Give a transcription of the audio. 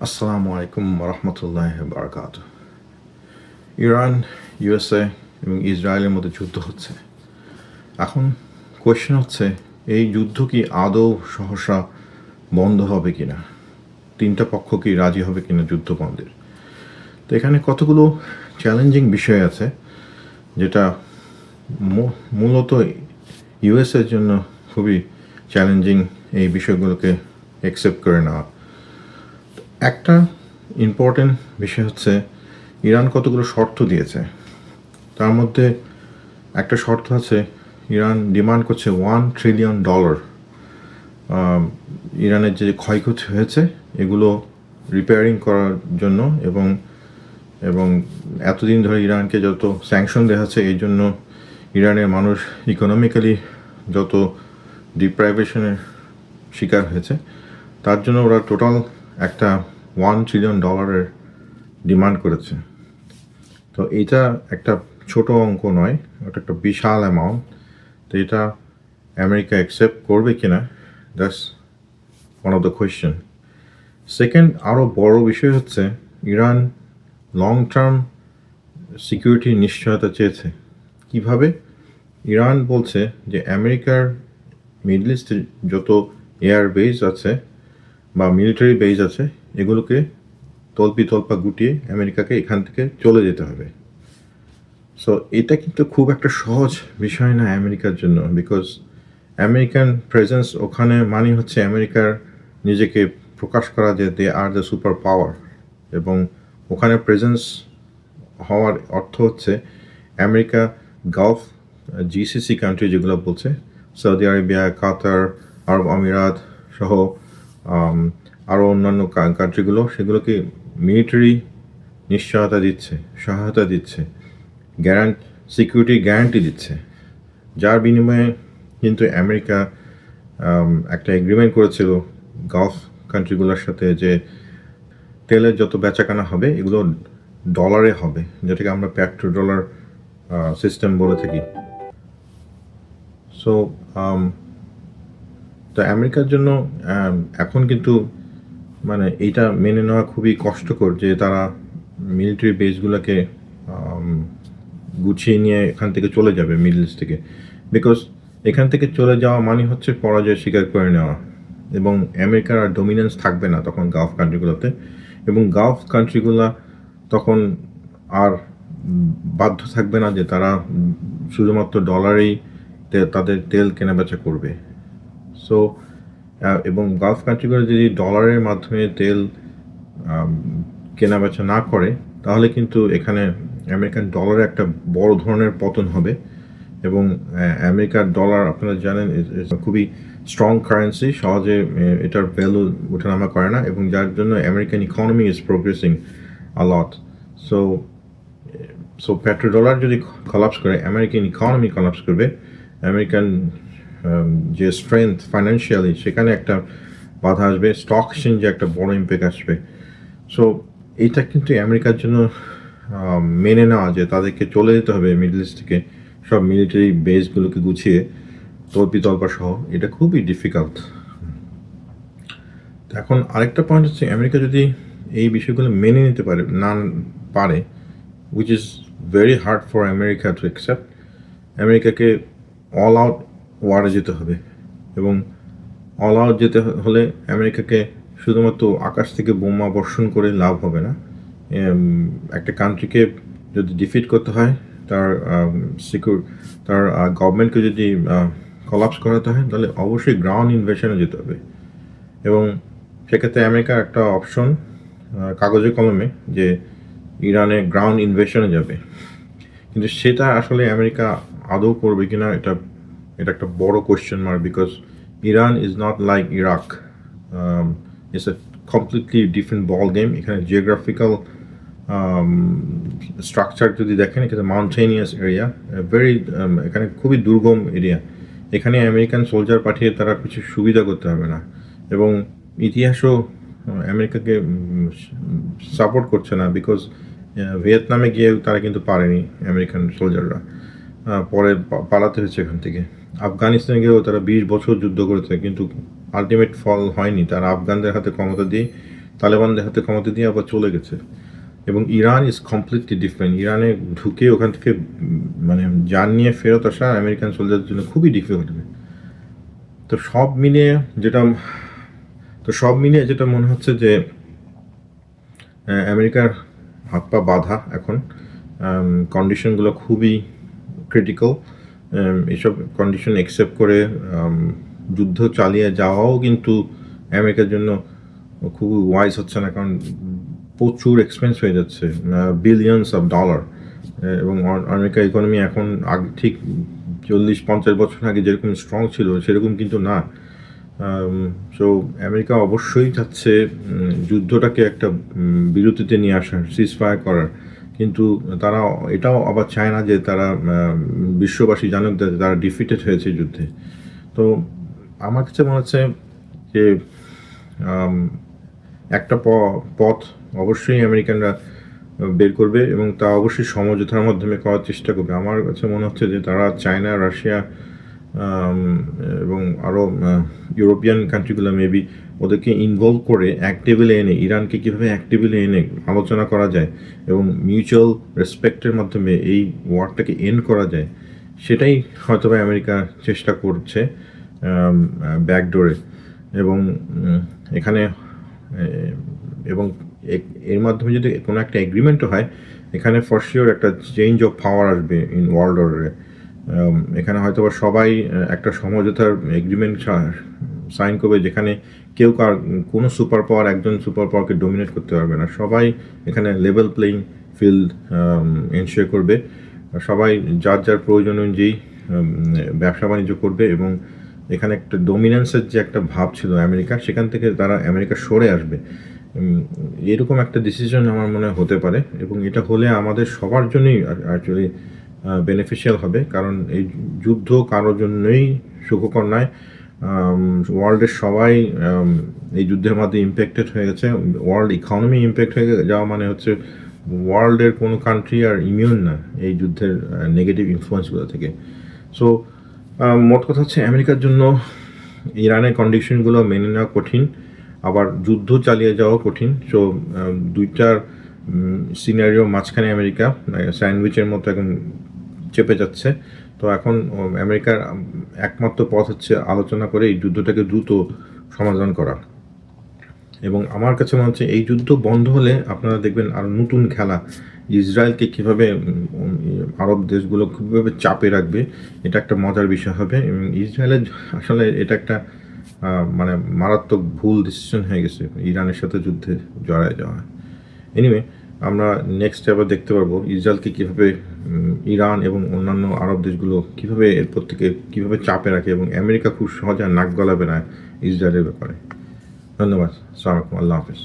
আসসালামু আলাইকুম রহমতুল্লাহ বারকাত। Iran, USA এবং ইসরায়েলের মধ্যে যুদ্ধ হচ্ছে। এখন কোয়েশ্চেন হচ্ছে, এই যুদ্ধ কি আদৌ সহসা বন্ধ হবে কিনা? তিনটা পক্ষ কি রাজি হবে কিনা যুদ্ধ বন্ধের? তো এখানে কতগুলো চ্যালেঞ্জিং বিষয় আছে, যেটা মূলত ইউএসএর জন্য খুবই চ্যালেঞ্জিং এই বিষয়গুলোকে অ্যাকসেপ্ট করে নেওয়া। একটা ইম্পর্টেন্ট বিষয় হচ্ছে, ইরান কতগুলো শর্ত দিয়েছে। তার মধ্যে একটা শর্ত আছে, ইরান ডিমান্ড করছে $1 ট্রিলিয়ন ইরানের যে ক্ষয়ক্ষতি হয়েছে এগুলো রিপেয়ারিং করার জন্য, এবং এবং এতদিন ধরে ইরানকে যত স্যাংশন দেওয়া হচ্ছে এই জন্য ইরানের মানুষ ইকোনমিক্যালি যত ডিপ্রাইভেশনের শিকার হয়েছে, তার জন্য ওরা টোটাল একটা $1 ট্রিলিয়ন ডিমান্ড করেছে। তো এইটা একটা ছোট অঙ্ক নয়, ওটা একটা বিশাল অ্যামাউন্ট। তো এটা আমেরিকা অ্যাকসেপ্ট করবে কিনা, that's one of the question. Second, আরও বড় বিষয় হচ্ছে, ইরান লং টার্ম সিকিউরিটির নিশ্চয়তা চেয়েছে। কিভাবে? ইরান বলছে যে আমেরিকার মিডল ইস্টে যত এয়ার বেস আছে বা মিলিটারি বেস আছে, এগুলোকে তল্পা গুটিয়ে আমেরিকাকে এখান থেকে চলে যেতে হবে। সো এটা কিন্তু খুব একটা সহজ বিষয় না আমেরিকার জন্য, বিকজ আমেরিকান প্রেজেন্স ওখানে মানে হচ্ছে আমেরিকার নিজেকে প্রকাশ করা যে দে আর দ্য সুপার পাওয়ার, এবং ওখানে প্রেজেন্স হওয়ার অর্থ হচ্ছে আমেরিকা গালফ জিসিসি কান্ট্রি যেগুলো বলছে, সৌদি আরবিয়া, কাতার, আরব আমিরাত সহ আরও অন্যান্য কান্ট্রিগুলো, সেগুলোকে মিলিটারি নিশ্চয়তা দিচ্ছে, সহায়তা দিচ্ছে, সিকিউরিটি গ্যারান্টি দিচ্ছে, যার বিনিময়ে কিন্তু আমেরিকা একটা এগ্রিমেন্ট করেছিল গালফ কান্ট্রিগুলোর সাথে যে তেলের যত বেচাকেনা হবে এগুলো ডলারে হবে, যেটাকে আমরা পেট্রো ডলার সিস্টেম বলে থাকি। সো তো আমেরিকার জন্য এখন কিন্তু মানে এইটা মেনে নেওয়া খুবই কষ্টকর যে তারা মিলিটারি বেসগুলোকে গুছিয়ে নিয়ে এখান থেকে চলে যাবে মিডল ইস্ট থেকে, বিকজ এখান থেকে চলে যাওয়া মানে হচ্ছে পরাজয় স্বীকার করে নেওয়া, এবং আমেরিকার আর ডমিনেন্স থাকবে না তখন গালফ কান্ট্রিগুলোতে, এবং গালফ কান্ট্রিগুলো তখন আর বাধ্য থাকবে না যে তারা শুধুমাত্র ডলারেই তাদের তেল কেনাবেচা করবে। সো এবং গালফ কান্ট্রিগুলো যদি ডলারের মাধ্যমে তেল কেনাবেচা না করে, তাহলে কিন্তু এখানে আমেরিকান ডলারে একটা বড় ধরনের পতন হবে, এবং আমেরিকার ডলার আপনারা জানেন খুবই স্ট্রং কারেন্সি, সহজে এটার ভ্যালু ওঠানামা করে না, এবং যার জন্য American economy is progressing a lot. So so petro dollar যদি কলাপস করে, আমেরিকান ইকোনমি কলাপস করবে, আমেরিকান যে স্ট্রেংথ ফাইন্যান্সিয়ালি সেখানে একটা বাধা আসবে, স্টক এক্সচেঞ্জে একটা বড় ইম্প্যাক্ট আসবে। সো এইটা কিন্তু আমেরিকার জন্য মেনে নেওয়া যে তাদেরকে চলে যেতে হবে মিডল ইস্ট থেকে সব মিলিটারি বেসগুলোকে গুছিয়ে তল্পা সহ, এটা খুবই ডিফিকাল্ট। এখন আরেকটা পয়েন্ট হচ্ছে, আমেরিকা যদি এই বিষয়গুলো মেনে নিতে পারে, which is very hard for America to accept, আমেরিকাকে অল আউট ওয়ারে যেতে হবে, এবং অল আউট যেতে হলে আমেরিকাকে শুধুমাত্র আকাশ থেকে বোমা বর্ষণ করে লাভ হবে না। একটা কান্ট্রিকে যদি ডিফিট করতে হয়, তার তার গভর্নমেন্টকে যদি কলাপস করাতে হয়, তাহলে অবশ্যই গ্রাউন্ড ইনভেশনে যেতে হবে, এবং সেক্ষেত্রে আমেরিকার একটা অপশন কাগজে কলমে যে ইরানে গ্রাউন্ড ইনভেশনে যাবে, কিন্তু সেটা আসলে আমেরিকা আদৌ করবে কিনা এটা একটা বড় question mark, because Iran is not like Iraq, it's a completely different ball game. এখানে জিওগ্রাফিক্যাল স্ট্রাকচার যদি দেখেন, এখানে মাউন্টেনিয়াস এরিয়া, এখানে খুবই দুর্গম এরিয়া, এখানে আমেরিকান সোলজার পাঠিয়ে তারা কিছু সুবিধা করতে হবে না, এবং ইতিহাসও আমেরিকাকে সাপোর্ট করছে না, বিকজ ভিয়েতনামে গিয়ে তারা কিন্তু পারেনি আমেরিকান সোলজাররা, পরে পালাতে হয়েছে এখান থেকে। আফগানিস্তানে গিয়েও তারা 20 বছর যুদ্ধ করেছে, কিন্তু আলটিমেট ফল হয়নি, তারা আফগানদের হাতে ক্ষমতা দিয়ে তালেবানদের হাতে ক্ষমতা দিয়ে আবার চলে গেছে। এবং ইরান ইজ কমপ্লিটলি ডিফারেন্ট। ইরানে ঢুকে ওখান থেকে মানে যান নিয়ে ফেরত আসা আমেরিকান সোলজারদের জন্য খুবই ডিফিকাল্ট হবে। তো সব মিলিয়ে যেটা মনে হচ্ছে যে আমেরিকার হাত পা বাঁধা এখন, কন্ডিশনগুলো খুবই ক্রিটিক্যাল। এইসব কন্ডিশন অ্যাকসেপ্ট করে যুদ্ধ চালিয়ে যাওয়াও কিন্তু আমেরিকার জন্য খুবই ওয়াইজ হচ্ছে না, কারণ প্রচুর এক্সপেন্স হয়ে যাচ্ছে, বিলিয়নস অফ ডলার। এবং আমেরিকার ইকোনমি এখন আগে ঠিক 40-50 বছর আগে যেরকম স্ট্রং ছিল সেরকম কিন্তু না। সো আমেরিকা অবশ্যই চাচ্ছে যুদ্ধটাকে একটা বিরতিতে নিয়ে আসার, সিজ ফায়ার করার, কিন্তু তারা এটাও আবার চায় না যে তারা বিশ্ববাসী জানুক যে তারা ডিফিটেড হয়েছে যুদ্ধে। তো আমার কাছে মনে হচ্ছে যে একটা পথ অবশ্যই আমেরিকানরা বের করবে এবং তা অবশ্যই সমঝোতার মাধ্যমে করার চেষ্টা করবে। আমার কাছে মনে হচ্ছে যে তারা চায়না, রাশিয়া এবং আরও ইউরোপিয়ান কান্ট্রিগুলো মেবি ওদেরকে ইনভলভ করে এক টেবিলে এনে ইরানকে কীভাবে এক টেবিলে এনে আলোচনা করা যায় এবং মিউচুয়াল রেসপেক্টের মাধ্যমে এই ওয়ারটাকে এন্ড করা যায়, সেটাই হয়তো আমেরিকা চেষ্টা করছে ব্যাকডোরে। এবং এখানে এবং এর মাধ্যমে যদি কোনো একটা এগ্রিমেন্টও হয়, এখানে ফর শিওর একটা চেঞ্জ অফ পাওয়ার আসবে ইন ওয়ার্ল্ড অর্ডারে। এখানে হয়তো সবাই একটা সমঝোতার এগ্রিমেন্ট সাইন করবে, যেখানে কেউ কোনো সুপার পাওয়ার একজন সুপার পাওয়ারকে ডোমিনেট করতে পারবে না। সবাই এখানে লেভেল প্লেইং ফিল্ড এনশিওর করবে, সবাই যার যার প্রয়োজন অনুযায়ী ব্যবসা বাণিজ্য করবে এবং এখানে একটা ডোমিনেন্সের যে একটা ভাব ছিল আমেরিকা, সেখান থেকে তারা আমেরিকা সরে আসবে। এরকম একটা ডিসিশন আমার মনে হতে পারে এবং এটা হলে আমাদের সবার জন্যই অ্যাকচুয়ালি বেনিফিশিয়াল হবে, কারণ এই যুদ্ধ কারোর জন্যই সুখকর নয়। ওয়ার্ল্ডের সবাই এই যুদ্ধের মধ্যে ইম্প্যাক্টেড হয়ে গেছে। ওয়ার্ল্ড ইকোনমি ইম্প্যাক্ট হয়ে যাওয়া মানে হচ্ছে ওয়ার্ল্ডের কোনো কান্ট্রি আর ইমিউন না এই যুদ্ধের নেগেটিভ ইনফ্লুয়েন্সগুলো থেকে। সো মোট কথা হচ্ছে আমেরিকার জন্য ইরানের কন্ডিশনগুলো মেনে নেওয়া কঠিন, আবার যুদ্ধ চালিয়ে যাওয়া কঠিন। সো দুইটার সিনারিও মাঝখানে আমেরিকা স্যান্ডউইচের মতো এখন চেপে যাচ্ছে। তো এখন আমেরিকার একমাত্র পথ হচ্ছে আলোচনা করে এই যুদ্ধটাকে দ্রুত সমাধান করা। এবং আমার কাছে মনে হচ্ছে এই যুদ্ধ বন্ধ হলে আপনারা দেখবেন আর নতুন খেলা, ইসরায়েলকে কীভাবে আরব দেশগুলো কীভাবে চাপে রাখবে, এটা একটা মজার বিষয় হবে। এবং ইসরায়েলের আসলে এটা একটা মানে মারাত্মক ভুল ডিসিশন হয়ে গেছে ইরানের সাথে যুদ্ধে জড়ায় যাওয়া। এনিওয়ে, আমরা নেক্সট আবার দেখতে পারবো ইসরায়েলকে কীভাবে ইরান এবং অন্যান্য আরব দেশগুলো কীভাবে এরপর থেকে কীভাবে চাপে রাখে এবং আমেরিকা খুব সহজে নাক গলাবে না ইসরায়েলের ব্যাপারে। ধন্যবাদ। আসসালামু আলাইকুম। আল্লাহ হাফিজ।